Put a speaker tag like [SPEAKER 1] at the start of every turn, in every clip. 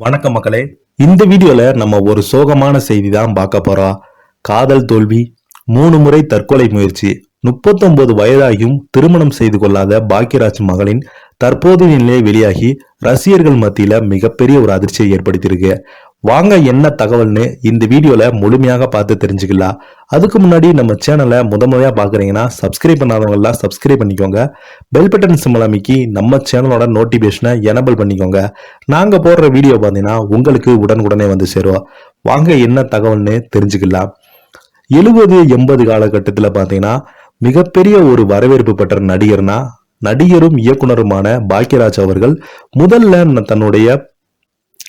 [SPEAKER 1] வணக்கம் மக்களே. இந்த வீடியோல நம்ம ஒரு சோகமான செய்தி தான் பார்க்க போறோம். காதல் தோல்வி, 3 முறை தற்கொலை முயற்சி, 39 வயதாகியும் திருமணம் செய்து கொள்ளாத பாக்யராஜ் மகளின் தற்போதைய நிலை வெளியாகி ரசிகர்கள் மத்தியில மிகப்பெரிய ஒரு அதிர்ச்சியை ஏற்படுத்தியிருக்கு. வாங்க என்ன தகவல்னு இந்த வீடியோல முழுமையாக பார்த்து தெரிஞ்சுக்கலாம். அதுக்கு முன்னாடி நம்ம சேனலை முதன்மையா பாக்குறீங்கன்னா சப்ஸ்கிரைப் பண்ணாதவங்க எல்லாம் சப்ஸ்கிரைப் பண்ணிக்கோங்க. பெல் பட்டன் சிம்பல் அமைக்கி நம்ம சேனலோட நோட்டிபிகேஷனை எனபிள் பண்ணிக்கோங்க. நாங்க போடுற வீடியோ பார்த்தீங்கன்னா உங்களுக்கு உடனுக்குடனே வந்து சேரும். வாங்க என்ன தகவல்னு தெரிஞ்சுக்கலாம். 70-80 காலகட்டத்தில் பார்த்தீங்கன்னா மிகப்பெரிய ஒரு வரவேற்பு பெற்ற நடிகரும் இயக்குனருமான பாக்யராஜ் அவர்கள் முதல்ல தன்னுடைய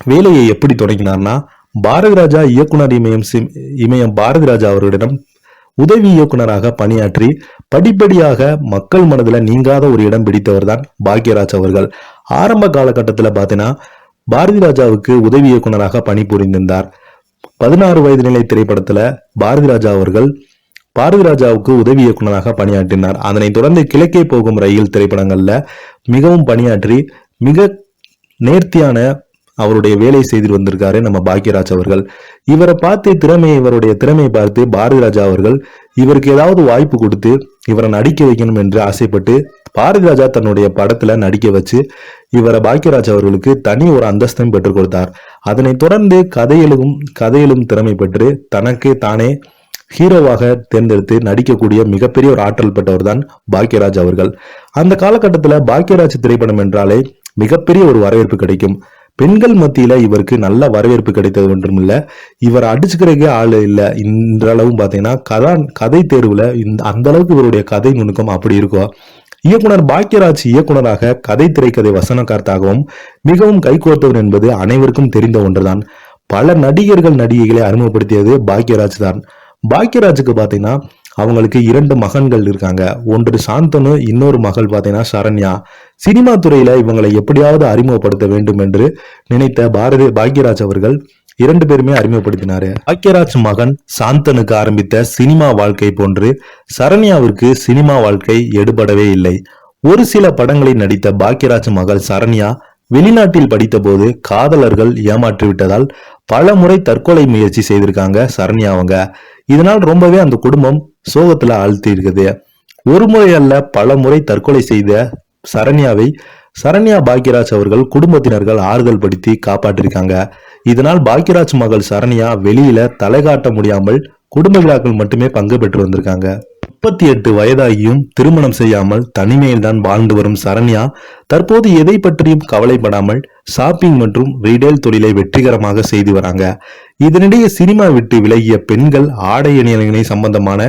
[SPEAKER 1] வேலையை எப்படி தொடங்கினார்னா, பாரதி ராஜா இயக்குனர் இமயம் பாரதி ராஜா அவர்களிடம் உதவி இயக்குனராக பணியாற்றி படிப்படியாக மக்கள் மனதில் நீங்காத ஒரு இடம் பிடித்தவர் தான் பாக்யராஜ் அவர்கள். ஆரம்ப காலகட்டத்தில் பார்த்தீங்கன்னா பாரதி ராஜாவுக்கு உதவி இயக்குனராக பணிபுரிந்திருந்தார். 16 வயது நிலை திரைப்படத்துல பாரதி ராஜாவுக்கு உதவி இயக்குனராக பணியாற்றினார். அதனைத் தொடர்ந்து கிழக்கே போகும் ரயில் திரைப்படங்கள்ல மிகவும் பணியாற்றி மிக நேர்த்தியான அவருடைய வேலை செய்து வந்திருக்காரு நம்ம பாக்யராஜ் அவர்கள். இவருடைய திறமையை பார்த்து பாரதி ராஜா அவர்கள் இவருக்கு ஏதாவது வாய்ப்பு கொடுத்து இவரை நடிக்க வைக்கணும் என்று ஆசைப்பட்டு பாரதி ராஜா தன்னுடைய படத்துல நடிக்க வச்சு பாக்யராஜ் அவர்களுக்கு தனி ஒரு அந்தஸ்தையும் பெற்றுக் கொடுத்தார். அதனைத் தொடர்ந்து கதையிலும் திறமை பெற்று தனக்கு தானே ஹீரோவாக தேர்ந்தெடுத்து நடிக்கக்கூடிய மிகப்பெரிய ஒரு ஆற்றல் பெற்றவர் தான் பாக்யராஜ் அவர்கள். அந்த காலகட்டத்துல பாக்யராஜ் திரைப்படம் என்றாலே மிகப்பெரிய ஒரு வரவேற்பு கிடைக்கும். பெண்கள் மத்தியில இவருக்கு நல்ல வரவேற்பு கிடைத்தது ஒன்றும் இல்ல, இவர் அடிச்சுக்கிறதுக்கே ஆள் இல்லை. இன்றளவும் பாத்தீங்கன்னா கதை தேர்வுல அந்த அளவுக்கு இவருடைய கதை நுணுக்கம் அப்படி இருக்கும். இயக்குனர் பாக்யராஜ் இயக்குனராக திரைக்கதை வசனக்கார்த்தாகவும் மிகவும் கைகோர்த்தவர் என்பது அனைவருக்கும் தெரிந்த ஒன்றுதான். பல நடிகைகளை அறிமுகப்படுத்தியது பாக்யராஜ் தான். பாக்யராஜுக்கு பாத்தீங்கன்னா அவங்களுக்கு 2 மகன்கள் இருக்காங்க. ஒன்று சாந்தனு, இன்னொரு மகள் பாத்தீங்கன்னா சரண்யா. சினிமா துறையில இவங்களை எப்படியாவது அறிமுகப்படுத்த வேண்டும் என்று நினைத்த பாக்யராஜ் அவர்கள் 2 பேருமே அறிமுகப்படுத்தினாரு. பாக்யராஜ் மகன் சாந்தனுக்கு ஆரம்பித்த சினிமா வாழ்க்கை போன்று சரண்யாவிற்கு சினிமா வாழ்க்கை எடுபடவே இல்லை. ஒரு சில படங்களில் நடித்த பாக்யராஜ் மகள் சரண்யா வெளிநாட்டில் படித்த போது காதலர்கள் ஏமாற்றிவிட்டதால் பல முறை தற்கொலை முயற்சி செய்திருக்காங்க சரண்யா அவங்க. இதனால் ரொம்பவே அந்த குடும்பம் சோகத்துல ஆழ்த்தி இருக்குது. ஒரு முறை அல்ல பல முறை தற்கொலை செய்த சரண்யா பாக்யராஜ் அவர்கள் குடும்பத்தினர்கள் ஆறுதல் படுத்தி காப்பாற்றிருக்காங்க. இதனால் பாக்யராஜ் மகள் சரண்யா வெளியில தலை காட்ட முடியாமல் குடும்ப விழாக்கள் மட்டுமே பங்கு பெற்று வந்திருக்காங்க. 38 வயதாகியும் திருமணம் செய்யாமல் தனிமையில் தான் வாழ்ந்து வரும் சரண்யா தற்போது எதை பற்றியும் கவலைப்படாமல் ஷாப்பிங் மற்றும் ரீடெயில் தொழிலை வெற்றிகரமாக செய்து வராங்க. இதனிடையே சினிமா விட்டு விலகிய பெண்கள் ஆடை அணியலை சம்பந்தமான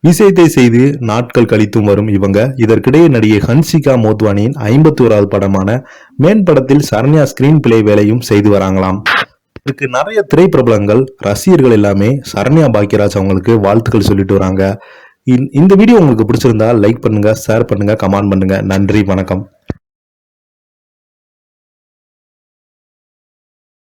[SPEAKER 1] விஷயத்தை செய்து நாட்கள் கழித்தும் வரும் இவங்க இதற்கிடையே நடிகை ஹன்சிகா மோத்வானியின் 51வது படமான மேன் படத்தில் சரண்யா ஸ்கிரீன் பிளே வேலையும் செய்து வராங்களாம். இதுக்கு நிறைய திரைப்பிரபலங்கள் ரசிகர்கள் எல்லாமே சரண்யா பாக்யராஜ் அவங்களுக்கு வாழ்த்துக்கள் சொல்லிட்டு வராங்க. இந்த வீடியோ உங்களுக்கு பிடிச்சிருந்தா லைக் பண்ணுங்க, ஷேர் பண்ணுங்க, கமெண்ட் பண்ணுங்க. நன்றி, வணக்கம்.